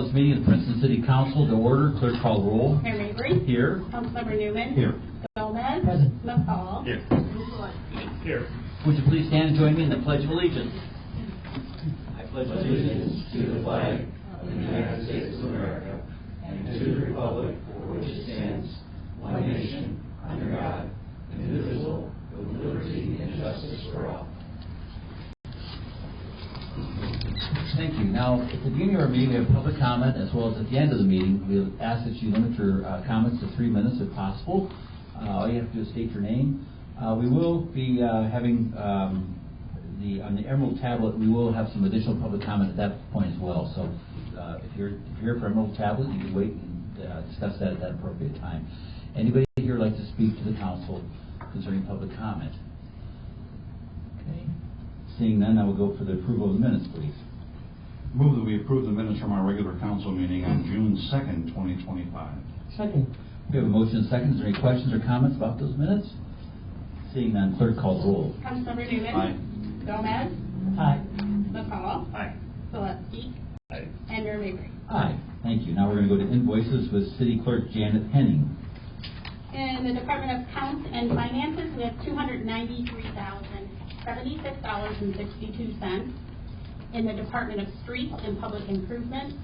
call this meeting of the Princeton City Council to order. Clerk call the roll. Mayor Mabry. Here. Councilmember Newman. Here. Gomez. Present. McCall. Here. Here. Would you please stand and join me in the Pledge of Allegiance? I pledge allegiance to the flag of the United States of America and to the republic for which it stands, one nation, under God, indivisible, with liberty and justice for all. Thank you. Now, at the beginning of our meeting, we have public comment, as well as at the end of the meeting. We ask that you limit your comments to 3 minutes if possible. All you have to do is state your name. We will be having on the Emerald tablet, we will have some additional public comment at that point as well. So if you're here for Emerald tablet, you can wait and discuss that at that appropriate time. Anybody here like to speak to the council concerning public comment? Okay. Seeing none, I will go for the approval of the minutes, please. Move that we approve the minutes from our regular council meeting on June 2nd, 2025. Second. We have a motion and a second. Is there any questions or comments about those minutes? Seeing none, clerk call the roll. Councilmember Newman. Aye. Gomez. Aye. McCall. Aye. Gillespie. Aye. And Mayor Mabry. Aye. Thank you. Now we're going to go to invoices with City Clerk Janet Henning. In the Department of Accounts and Finances, we have $293,076.62. In the Department of Streets and Public Improvement,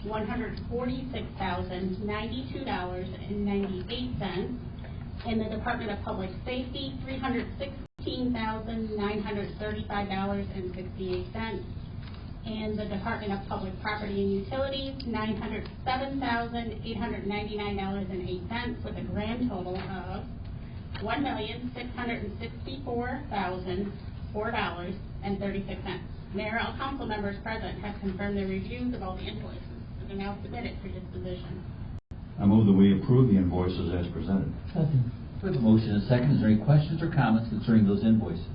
$146,092.98. In the Department of Public Safety, $316,935.68. In the Department of Public Property and Utilities, $907,899.08, with a grand total of $1,664,004.36. Mayor, all council members present have confirmed their reviews of all the invoices and are now submitted for disposition. I move that we approve the invoices as presented. Second. We have a motion and a second. Is there any questions or comments concerning those invoices?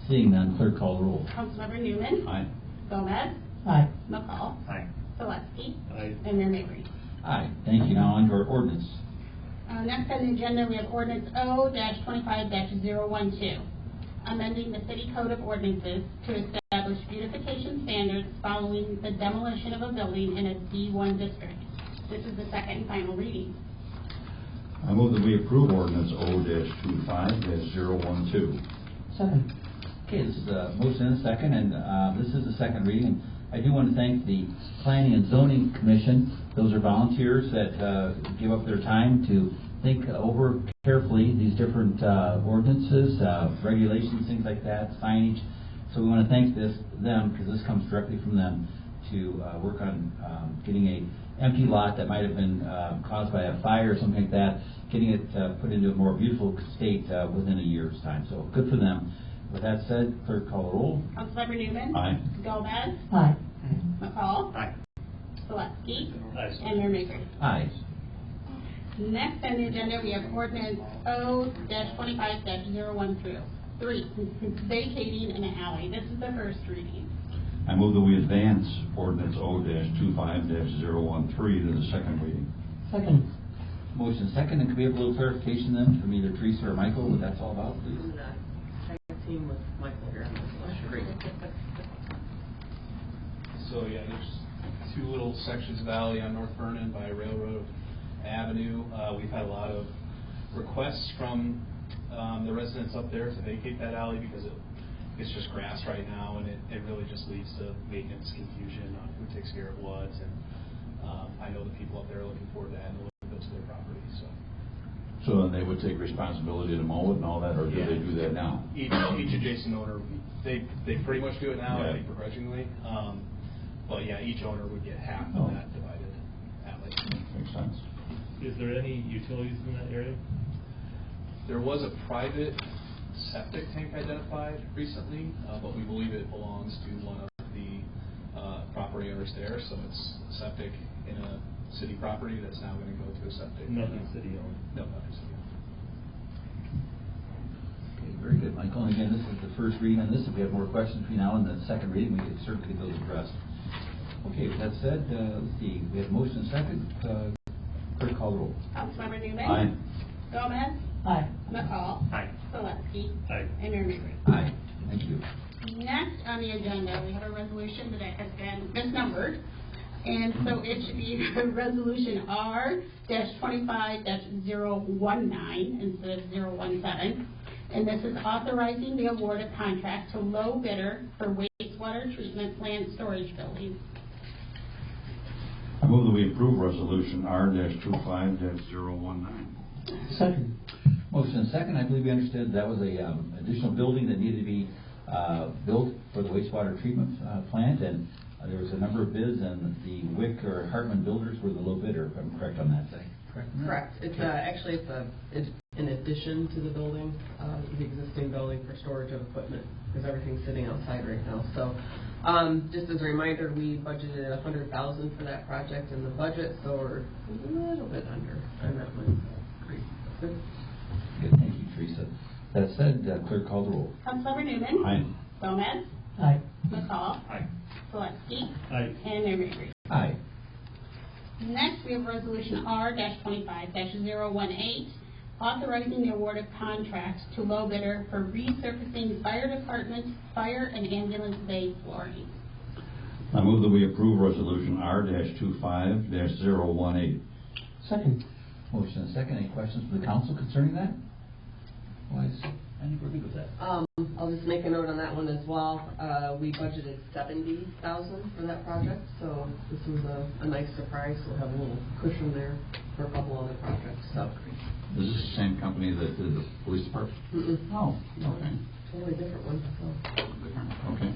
Seeing none, clerk call the roll. Councilmember Newman. Aye. Gomez. Aye. McCall. Aye. Gillespie. Aye. And Mayor Mabry. Aye. Thank you. Now on to our ordinance. Next on the agenda, we have ordinance O-25-012, amending the City Code of Ordinances to establish beautification standards following the demolition of a building in a D1 district. This is the second and final reading. I move that we approve ordinance O-25-012. Second. Okay, this is a motion and a second, and this is the second reading. I do want to thank the Planning and Zoning Commission. Those are volunteers that give up their time to think over carefully these different ordinances, regulations, things like that, signage. So we want to thank them because this comes directly from them to work on getting a empty lot that might have been caused by a fire or something like that, getting it put into a more beautiful state within a year's time. So good for them. With that said, clerk call the roll. Councilmember Newman. Aye. Gomez. Aye. McCall. Aye. Gillespie. Aye. And Mayor Mabry. Aye. Next on the agenda, we have ordinance O-25-013, vacating an alley. This is the first reading. I move that we advance ordinance O-25-013 to the second reading. Second. Motion second, and could we have a little clarification then from either Teresa or Michael what that's all about, please? Team with Michael here on this one. Great. So yeah, there's two little sections of alley on North Vernon by Railroad Avenue. We've had a lot of requests from the residents up there to vacate that alley because it's just grass right now, and it really just leads to maintenance confusion on who takes care of what. And I know the people up there are looking forward to adding a little bit to their property. So then they would take responsibility to mow it and all that, or do they do that now? Each adjacent owner, they pretty much do it now, I think begrudgingly. But yeah, each owner would get half of that divided alley. Makes sense. Is there any utilities in that area? There was a private septic tank identified recently, but we believe it belongs to one of the property owners there. So it's septic in a city property that's now going to go to a septic. Nothing city owned. No, nothing city owned. Okay, very good, Michael. And again, this is the first reading on this. If we have more questions between now and the second reading, we can certainly get those addressed. Okay, with that said, let's see. We have a motion and second. Clerk call the roll. Councilmember Newman. Aye. Gomez. Aye. McCall. Aye. Gillespie. Aye. And Mayor Mabry. Aye. Thank you. Next on the agenda, we have a resolution that has been misnumbered. And so it should be Resolution R-25-019 instead of 017. And this is authorizing the award of contract to low bidder for wastewater treatment plant storage building. I move that we approve Resolution R-25-019. Second. Motion and second. I believe we understood that was a additional building that needed to be built for the wastewater treatment plant, and there was a number of bids, and the Wick or Hartman Builders were the low bidder, if I'm correct on that. Correct. It's actually it's an addition to the building, the existing building for storage of equipment, because everything's sitting outside right now. So, just as a reminder, we budgeted $100,000 for that project in the budget, so we're a little bit under on that one. Great. Good. Good. Thank you, Teresa. That said, clerk call the roll. Councilmember Newman. Aye. Gomez. Aye. McCall. Aye. Gillespie. Aye. And Mayor Mabry. Aye. Next, we have Resolution R-25-018, authorizing the award of contracts to low bidder for resurfacing fire department, fire and ambulance bay flooring. I move that we approve Resolution R-25-018. Second. Motion and second. Any questions from the council concerning that? Otherwise, I think we're good with that. I'll just make a note on that one as well. We budgeted $70,000 for that project, so this was a nice surprise. We'll have a little cushion there for a couple other projects. So, Is this the same company that did the police department? Oh, okay. totally different one. So. Okay.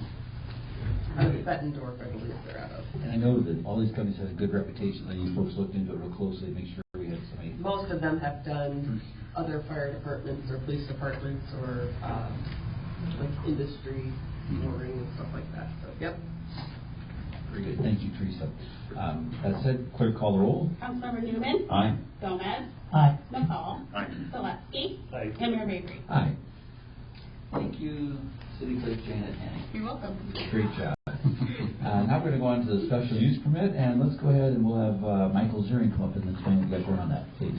Out of Bettendorf, I believe they're out of. And I know that all these companies have a good reputation, and you folks looked into it real closely to make sure we had somebody. Most of them have done other fire departments or police departments or like industry mooring and stuff like that. So, yep. Very good. Thank you, Teresa. That said, clerk call the roll. Councilmember Newman. Aye. Gomez. Aye. McCall. Aye. Gillespie. Aye. And Mayor Mabry. Aye. Thank you, City Clerk Janet Hanning. You're welcome. Great job. Now we're going to go on to the special use permit, and let's go ahead and we'll have Michael Ziering come up and explain what you guys are on that, please.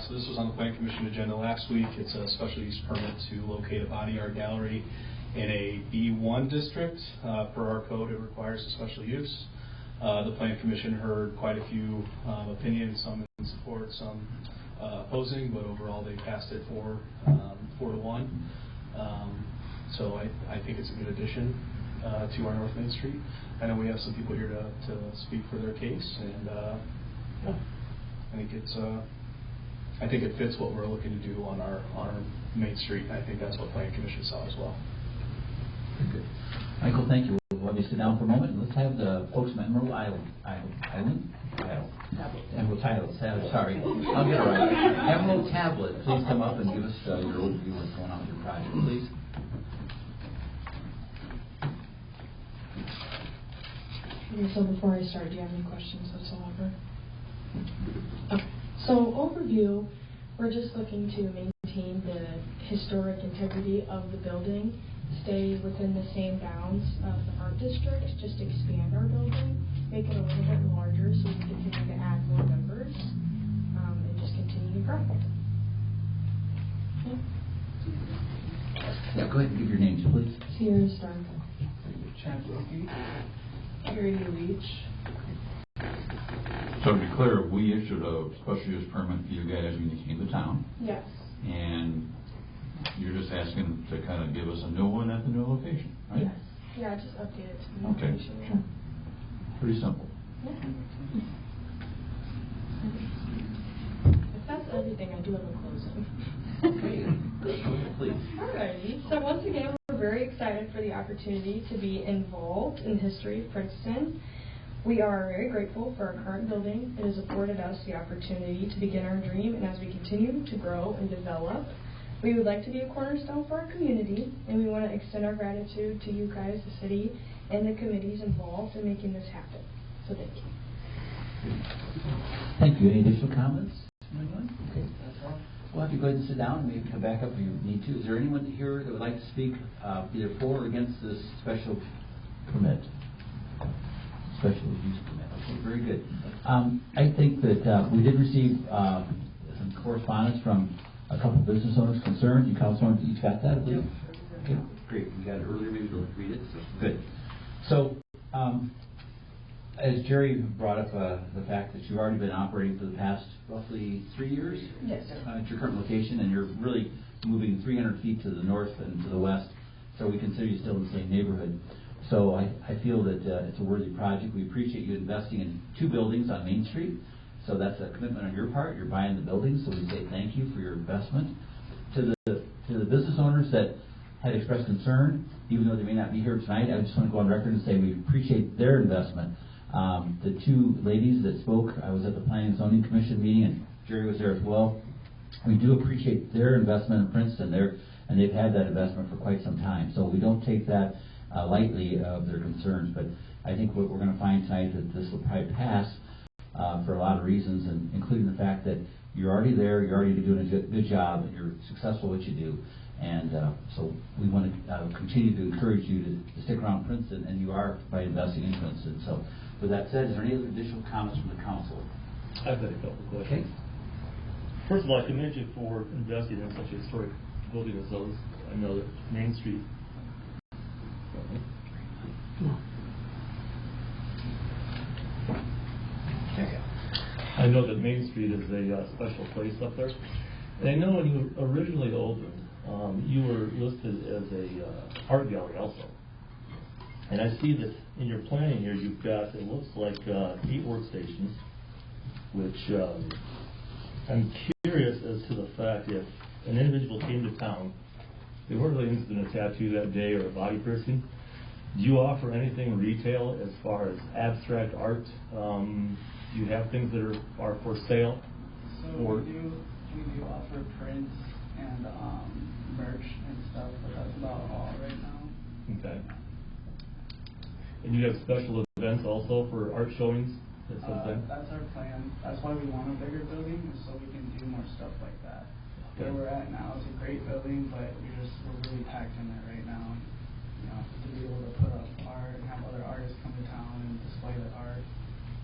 So this was on the Plan Commission agenda last week. It's a special use permit to locate a body art gallery in a B1 district. Per our code, it requires a special use. The Plan Commission heard quite a few opinions, some in support, some opposing, but overall they passed it 4-1. So I think it's a good addition to our North Main Street. I know we have some people here to speak for their case, and yeah, I think it fits what we're looking to do on our Main Street. And I think that's what Plan Commission saw as well. Very good. Michael, thank you. We'll have you sit down for a moment, and let's have the folks from Emerald Tablet. Sorry, I'll get it right. Emerald Tablet, please come up and give us your overview of what's going on with your project, please. Okay, so before I start, do you have any questions whatsoever? Okay. So overview, we're just looking to maintain the historic integrity of the building, stay within the same bounds of the art district, just expand our building, make it a little bit larger so we can continue to add more members, and just continue to grow. Okay. Yeah, go ahead and give your names, please. Sierra Stark. Purity Reach. So to be clear, we issued a special use permit for you guys when you came to town, Yes. and you're just asking to kind of give us a new one at the new location, right? Yes. Yeah, just update it to the Okay, location. sure. Pretty simple. Yeah. If that's everything, I do have a closing. Okay, please. Alrighty. So once again, we're very excited for the opportunity to be involved in the history of Princeton. We are very grateful for our current building. It has afforded us the opportunity to begin our dream, and as we continue to grow and develop, we would like to be a cornerstone for our community, and we want to extend our gratitude to you guys, the city, and the committees involved in making this happen. So thank you. Thank you. Any additional comments from anyone? Okay, that's all. We'll have you go ahead and sit down and maybe come back up if you need to. Is there anyone here that would like to speak either for or against this special permit? Special use permit. Okay, very good. I think that we did receive some correspondence from a couple business owners concerned. You council owners each got that, I believe? Okay, Great, you got it earlier, maybe to read it, so good. So, as Jerry brought up the fact that you've already been operating for the past roughly 3 years? Yes. At your current location, and you're really moving 300 feet to the north and to the west, so we consider you still in the same neighborhood. So I feel that it's a worthy project. We appreciate you investing in 2 buildings on Main Street. So that's a commitment on your part. You're buying the buildings, so we say thank you for your investment. To the business owners that had expressed concern, even though they may not be here tonight, I just want to go on record and say we appreciate their investment. The 2 ladies that spoke, I was at the Planning and Zoning Commission meeting, and Jerry was there as well. We do appreciate their investment in Princeton, and they've had that investment for quite some time. So we don't take that lightly of their concerns, but I think what we're going to find tonight that this will probably pass for a lot of reasons, and including the fact that you're already there, you're already doing a good job, and you're successful at what you do. And so we want to continue to encourage you to stick around Princeton, and you are by investing in Princeton. So with that said, is there any other additional comments from the council? I've got a couple of questions. Okay. First of all, I commend you for investing in such a historic building as those. I know that Main Street. I know that Main Street is a special place up there. And I know when you originally opened, you were listed as a art gallery also. And I see that in your planning here, you've got, it looks like 8 workstations, which I'm curious as to the fact if an individual came to town, they weren't really interested in a tattoo that day or a body piercing. Do you offer anything retail as far as abstract art? Do you have things that are for sale? So we do offer prints and merch and stuff, but that's about all right now. Okay. And you have special events also for art showings? That sort of thing? That's our plan. That's why we want a bigger building, is so we can do more stuff like that. Okay. Where we're at now is a great building, but we're really packed in there right now. To be able to put up art and have other artists come to town and display their art.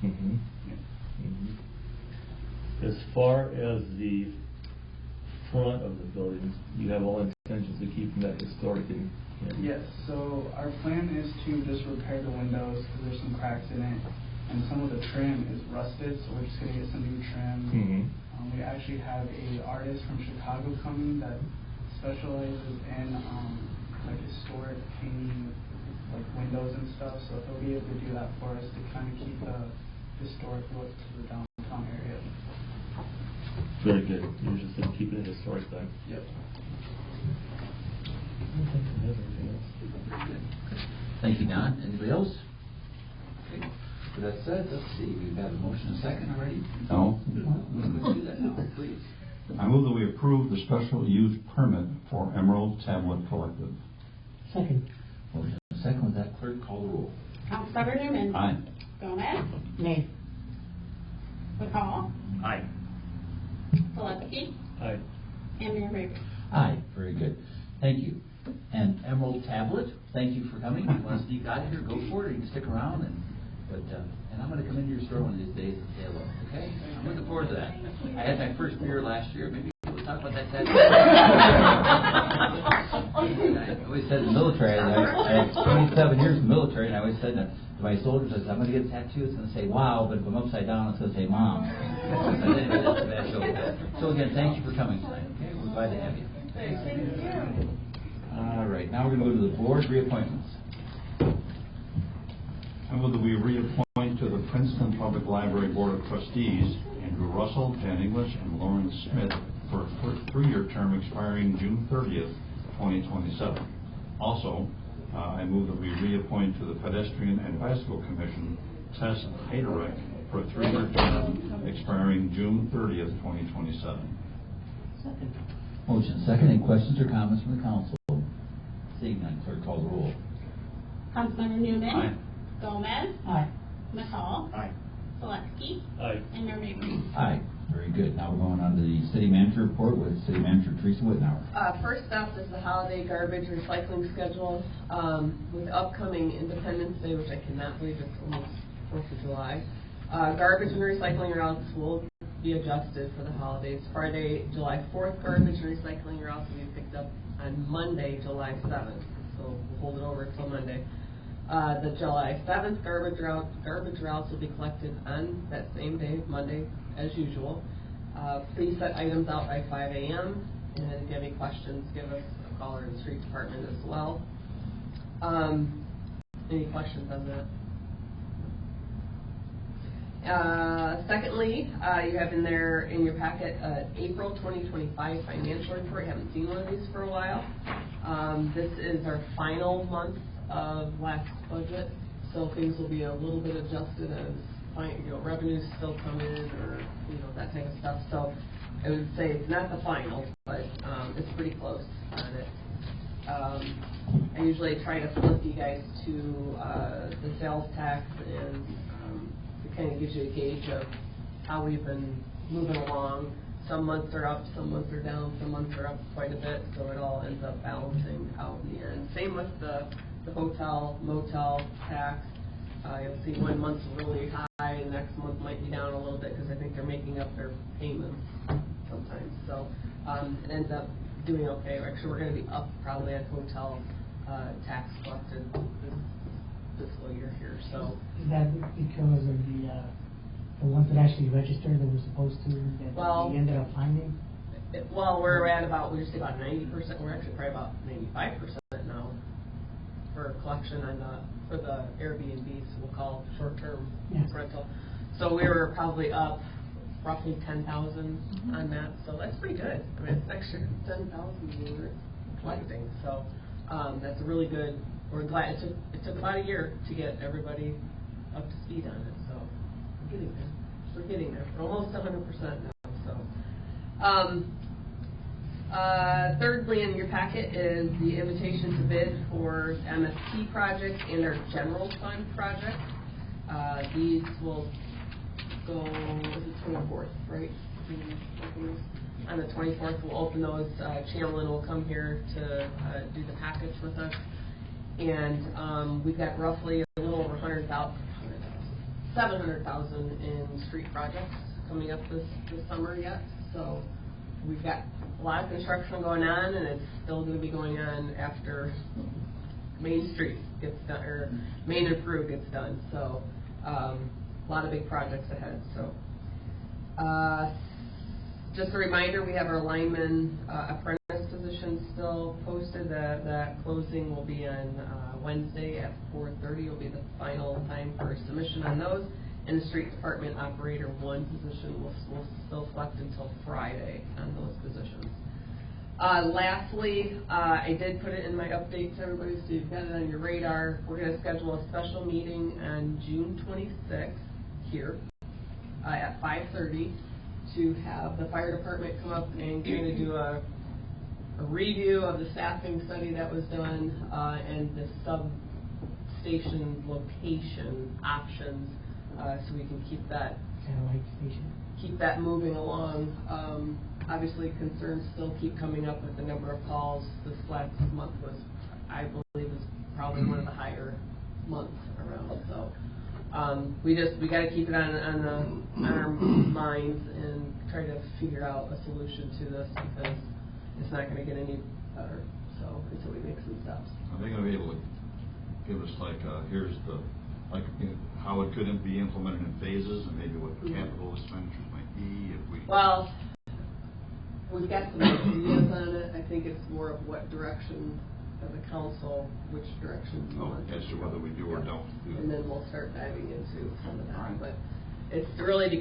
Mm-hmm. Yeah. Mm-hmm. As far as the front of the building, you have all intentions of keeping that historic and Yes, so our plan is to just repair the windows because there's some cracks in it, and some of the trim is rusted, so we're just going to get some new trim. Mm-hmm. We actually have a artist from Chicago coming that specializes in like historic painting, like windows and stuff, so he'll be able to do that for us to kind of keep the historic look to the downtown area. Very good. You're interested in keeping it historic then? Yep. I don't think I have anything else. Thank you, Don. Anybody else? Okay. With that said, let's see. We've got a motion and a second already. No. Let's do that now, please. I move that we approve the special use permit for Emerald Tablet Collective. Second. Motion and a second. With that, clerk, call the roll. Councilmember Newman. Aye. Gomez. Nay. McCall. Aye. Gillespie. Aye. And Mayor Mabry. Aye. Very good. Thank you. And Emerald Tablet, thank you for coming. If you want to sneak out of here, go for it. You can stick around. And I'm going to come into your store one of these days and say hello. Okay? I'm looking forward to that. I had my first beer last year. Maybe we'll talk about that tattoo. I always said in the military, I had 27 years in the military, and I always said to my soldiers, I said, I'm going to get a tattoo. It's going to say wow, but if I'm upside down, it's going to say mom. Anyway, that's a bad joke. So again, thank you for coming tonight. Okay? We're glad to have you. Thank you. All right, now we're going to go to the board reappointments. I move that we reappoint to the Princeton Public Library Board of Trustees Andrew Russell, Jan English, and Lauren Smith for a 3-year term expiring June 30th, 2027. Also, I move that we reappoint to the Pedestrian and Bicycle Commission Tess Heiderich for a 3-year term expiring June 30th, 2027. Second. Motion second. Any questions or comments from the council? Seeing none, clerk call the roll. Councilmember Newman. Aye. Gomez. Aye. McCall. Aye. Gillespie. Aye. And Mayor Mabry. Aye. Very good. Now we're going on to the city manager report with city manager Teresa Wittenauer. First up is the holiday garbage recycling schedule. With the upcoming Independence Day, which I cannot believe it's almost 4th of July, garbage and recycling routes will be adjusted for the holidays. Friday, July 4th, garbage and recycling routes will be picked up on Monday, July 7th. so we'll hold it over until Monday. The July 7th garbage routes will be collected on that same day, Monday, as usual. Please set items out by 5 a.m. And if you have any questions, give us a call or the street department as well. Any questions on that? Secondly, you have in your packet April 2025 financial report. You haven't seen one of these for a while. This is our final month of last budget, so things will be a little bit adjusted as revenues still come in, or that type of stuff. So I would say it's not the final, but it's pretty close on it. I usually try to flip you guys to the sales tax, and it kind of gives you a gauge of how we've been moving along. Some months are up, some months are down, some months are up quite a bit, so it all ends up balancing out in the end. Same with the hotel, motel tax. You'll see one month's really high, and next month might be down a little bit because I think they're making up their payments sometimes. So it ends up doing okay. Actually, we're going to be up probably on hotel tax collected this fiscal year here. So is that because of the ones that actually registered that were supposed to that we ended up finding? We're at about 90%. We're actually probably about 95% now for collection on for the Airbnbs. We'll call short-term rental. So we were probably up roughly 10,000 on that. So that's pretty good. I mean, it's extra 10,000 we were collecting. So that's really good. We're glad it took about a year to get everybody up to speed on it. So we're getting there. We're getting there. We're almost 100% now. So. Thirdly, in your packet is the invitation to bid for MSP project and our general fund project. These will go the 24th, right? On the 24th, we'll open those. Chamberlain will come here to do the package with us, and we've got roughly a little over 700,000 in street projects coming up this summer yet. So we've got a lot of construction going on, and it's still going to be going on after Main Street gets done, or Main and Peru gets done. So a lot of big projects ahead. So just a reminder, we have our lineman apprentice position still posted. That closing will be on Wednesday at 4:30. Will be the final time for submission on those. And the street department operator 1 position will still select until Friday on those positions. Lastly, I did put it in my update to everybody, so you've got it on your radar. We're going to schedule a special meeting on June 26th here at 5:30 to have the fire department come up and kind of do a review of the staffing study that was done and the substation location options. So we can keep that moving along. Obviously, concerns still keep coming up with the number of calls. This last month was, I believe, probably one of the higher months around. So we got to keep it on our minds and try to figure out a solution to this, because it's not going to get any better. So until we make some steps. Are they going to be able to give us how it could be implemented in phases, and maybe what the capital expenditures might be if we... Well, we've got some ideas on it. I think it's more of what direction as a council, which direction we want as to whether we do or don't do. And then we'll start diving into some of that. But it's really to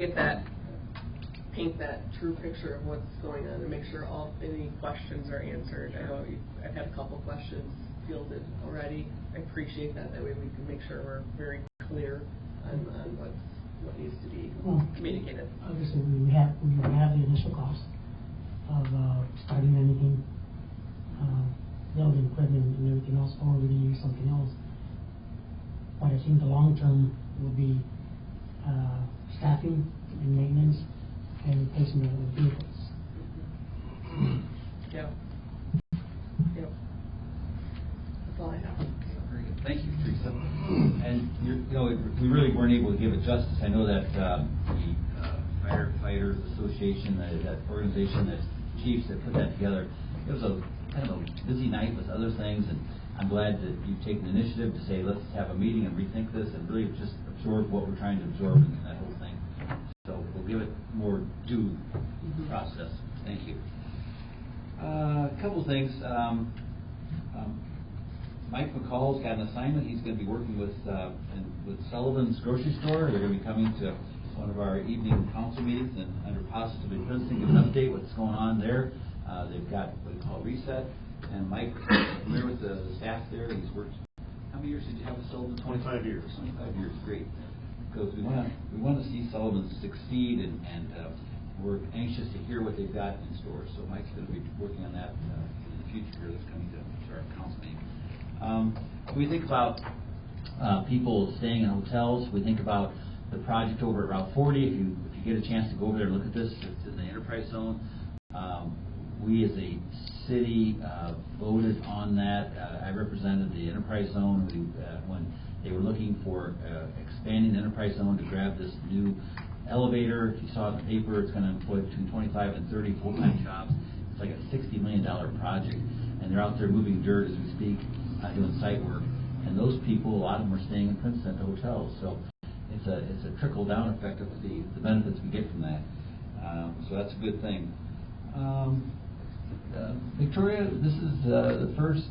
paint that true picture of what's going on and make sure any questions are answered. I know I've had a couple questions fielded already. I appreciate that. That way we can make sure we're very clear on what needs to be communicated. Obviously, we have the initial cost of starting anything, building equipment and everything else, or we're going to use something else. But I think the long term will be staffing and maintenance and replacement of the vehicles. Yep. That's all I have. Very good. Thank you, Teresa. And we really weren't able to give it justice. I know that the Firefighters Association, that organization, that chiefs that put that together, it was a kind of a busy night with other things, and I'm glad that you've taken the initiative to say, let's have a meeting and rethink this and really just absorb what we're trying to absorb in that whole thing. So we'll give it more due process. Thank you. A couple of things. Mike McCall's got an assignment. He's going to be working with Sullivan's grocery store. They're going to be coming to one of our evening council meetings and under Positively Princeton, give an update what's going on there. They've got what we call Reset. And Mike, familiar with the staff there, he's worked. How many years did you have with Sullivan? 25 years. 25 years, great. Because we want to see Sullivan succeed, and we're anxious to hear what they've got in store. So Mike's going to be working on that in the future here. That's coming to our council meeting. We think about people staying in hotels. We think about the project over at Route 40. If you get a chance to go over there and look at this, it's in the enterprise zone. We as a city voted on that. I represented the enterprise zone when they were looking for expanding the enterprise zone to grab this new elevator. If you saw it in the paper, it's going to employ between 25 and 30 full-time jobs. It's like a $60 million project, and they're out there moving dirt as we speak, doing site work. And those people, a lot of them are staying in Princeton at hotels. So it's a trickle-down effect of the benefits we get from that. So that's a good thing. Victoria, this is the first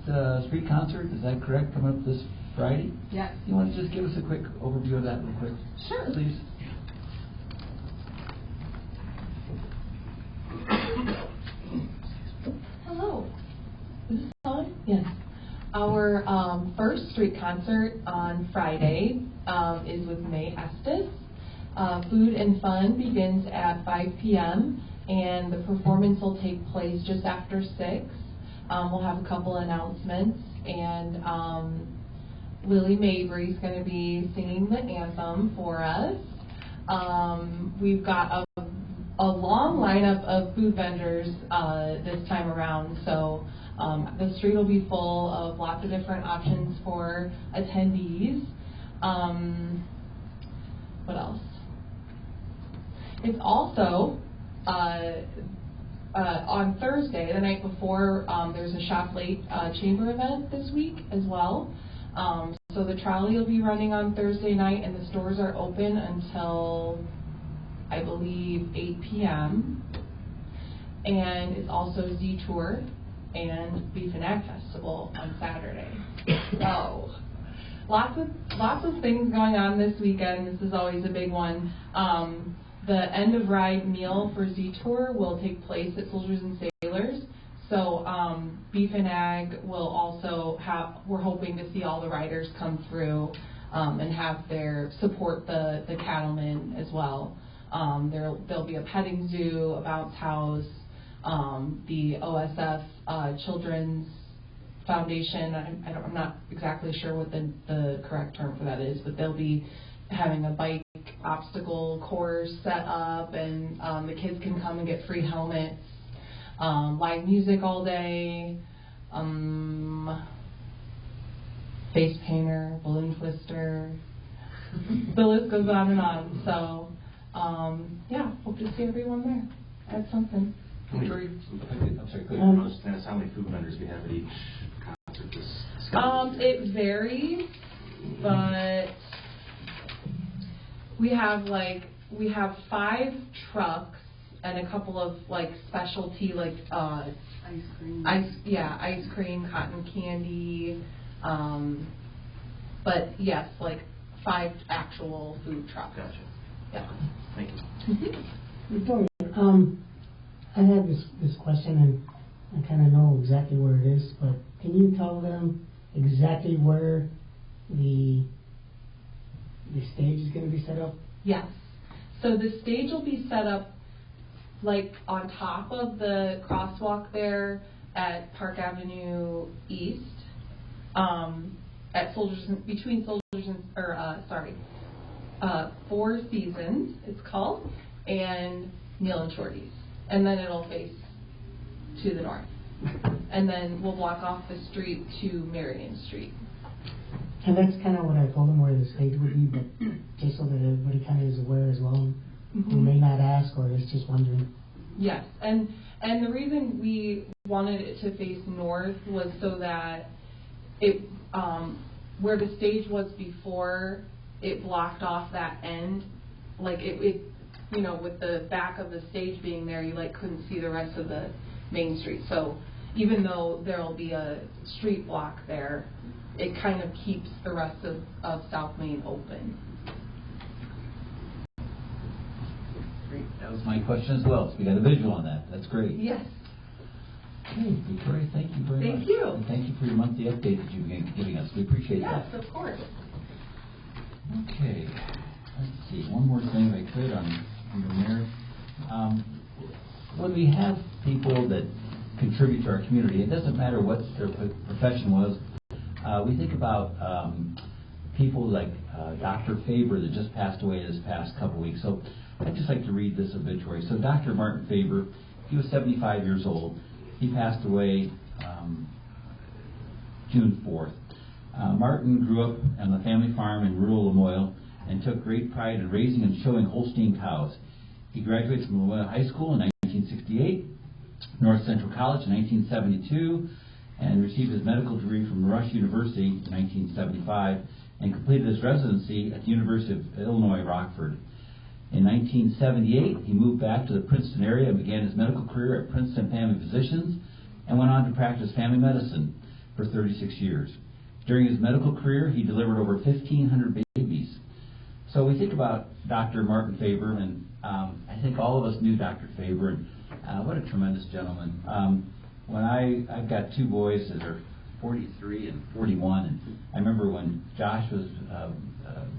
street concert, is that correct, coming up this Friday? Yes. You want to just give us a quick overview of that real quick? Sure. Please. Hello. Is this on? Yes. Our first street concert on Friday is with May Estes. Food and Fun begins at 5 p.m. and the performance will take place just after 6. We'll have a couple announcements, and Lily Mabry's going to be singing the anthem for us. We've got a long lineup of food vendors this time around, so the street will be full of lots of different options for attendees. What else? It's also on Thursday, the night before, there's a Shop Late chamber event this week as well. So the trolley will be running on Thursday night, and the stores are open until, I believe, 8 p.m. And it's also Z-Tour and Beef and Ag Festival on Saturday. So lots of things going on this weekend. This is always a big one. The end of ride meal for Z-Tour will take place at Soldiers and Sailors. So Beef and Ag will also have, we're hoping to see all the riders come through and have their support the cattlemen as well. There'll be a petting zoo, a bounce house, the OSF Children's Foundation. I'm not exactly sure what the correct term for that is, but they'll be having a bike obstacle course set up, and the kids can come and get free helmets. Live music all day, face painter, balloon twister, the list goes on and on. So, yeah, hope to see everyone there. That's something. I'm sorry, go ahead. How many food vendors do you have at each concert? It varies, but we have 5 trucks and a couple of specialty ice cream, cotton candy, but yes, 5 actual food trucks. Gotcha. Yeah. Thank you. Victoria, I have this question, and I kind of know exactly where it is, but can you tell them exactly where the stage is going to be set up? Yes. So the stage will be set up on top of the crosswalk there at Park Avenue East, at between Soldiers and Four Seasons it's called, and Neil and Shorty's, and then it'll face to the north, and then we'll block off the street to Marion Street. And that's kind of what I told them where the stage would be, but just so that everybody kind of is aware as well, who may not ask or is just wondering. Yes, and the reason we wanted it to face north was so that it, where the stage was before, it blocked off that end. Like it, you know, with the back of the stage being there, you like couldn't see the rest of the main street. So even though there'll be a street block there, it kind of keeps the rest of South Main open. Great. That was my question as well. So we got a visual on that. That's great. Yes. Okay, Victoria, thank you very much. Thank you. And thank you for your monthly update that you've been giving us. We appreciate that. Yes, of course. Okay, let's see, one more thing if I could on your mayor. When we have people that contribute to our community, it doesn't matter what their profession was. We think about people like Dr. Faber that just passed away this past couple weeks. So I'd just like to read this obituary. So Dr. Martin Faber, he was 75 years old. He passed away June 4th. Martin grew up on the family farm in rural Lamoille and took great pride in raising and showing Holstein cows. He graduated from Lamoille High School in 1968, North Central College in 1972, and received his medical degree from Rush University in 1975, and completed his residency at the University of Illinois, Rockford. In 1978, he moved back to the Princeton area and began his medical career at Princeton Family Physicians, and went on to practice family medicine for 36 years. During his medical career, he delivered over 1,500 babies. So we think about Dr. Martin Faber, and I think all of us knew Dr. Faber, and what a tremendous gentleman. When I've got two boys that are 43 and 41, and I remember when Josh was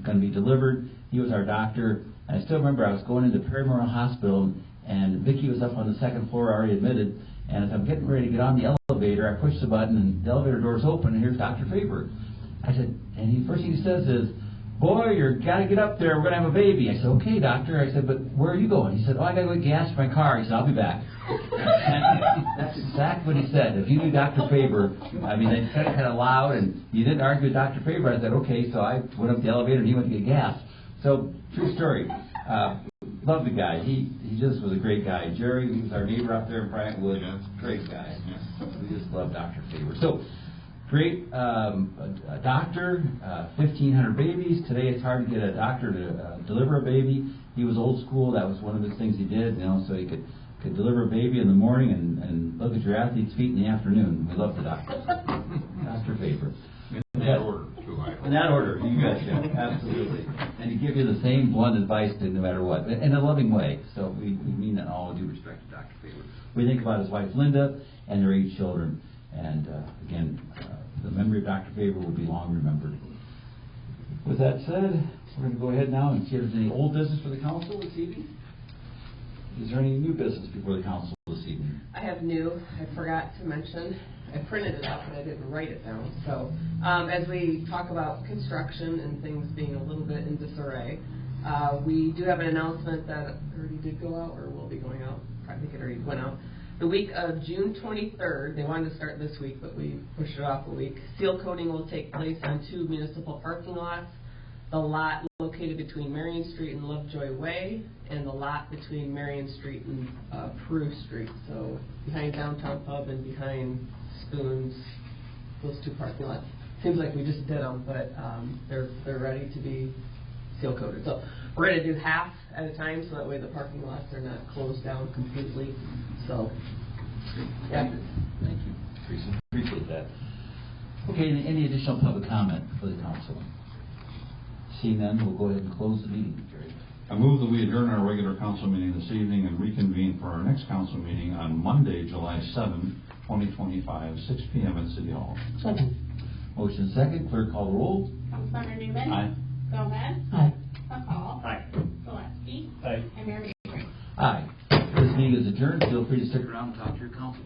going to be delivered, he was our doctor. And I still remember I was going into Perry Memorial Hospital, and Vicki was up on the second floor already admitted, and as I'm getting ready to get on the elevator, I push the button, and the elevator door's open, and here's Dr. Faber. I said, and first thing he says is, "Boy, you got to get up there. We're going to have a baby." I said, "Okay, doctor." I said, "But where are you going?" He said, "Oh, I got to go get gas for my car." He said, "I'll be back." That's exactly what he said. If you knew Dr. Faber, I mean, they said it kind of loud, and you didn't argue with Dr. Faber. I said, "Okay," so I went up the elevator, and he went to get gas. So, true story. Love the guy. He just was a great guy. Jerry, he was our neighbor up there in Brentwood. Great guy. We just love Dr. Faber. So, great a doctor, 1,500 babies. Today it's hard to get a doctor to deliver a baby. He was old school. That was one of his things he did, you know, so he could deliver a baby in the morning and look at your athlete's feet in the afternoon. We love the doctor. Dr. Faber. In that order, too. In that order, you betcha. Absolutely. And he give you the same blunt advice no matter what, in a loving way. So we mean that all due respect to Dr. Faber. We think about his wife Linda and their 8 children. And again, the memory of Dr. Faber will be long remembered. With that said, we're going to go ahead now and see if there's any old business for the council this evening. Is there any new business before the council this evening? I have new. I forgot to mention. I printed it out, but I didn't write it down. So as we talk about construction and things being a little bit in disarray, we do have an announcement that already did go out or will be going out. I think it already went out. The week of June 23rd, they wanted to start this week, but we pushed it off a week. Seal coating will take place on 2 municipal parking lots. The lot located between Marion Street and Lovejoy Way, and the lot between Marion Street and Peru Street. So behind Downtown Pub and behind Spoons, those 2 parking lots. Seems like we just did them, but they're ready to be seal coated. So we're going to do half at a time, so that way the parking lots are not closed down completely. So, yeah. Thank you, Teresa. Appreciate that. Okay, any additional public comment for the council? Seeing none, we'll go ahead and close the meeting, Jerry. I move that we adjourn our regular council meeting this evening and reconvene for our next council meeting on Monday, July 7, 2025, 6 p.m. at City Hall. Second. Motion second. Clerk call the roll. Councilmember Newman. Aye. Gomez. Aye. McCall. Aye. Gillespie. Aye. And Mayor Baker. Aye. This meeting is adjourned. Feel free to stick around and talk to your council.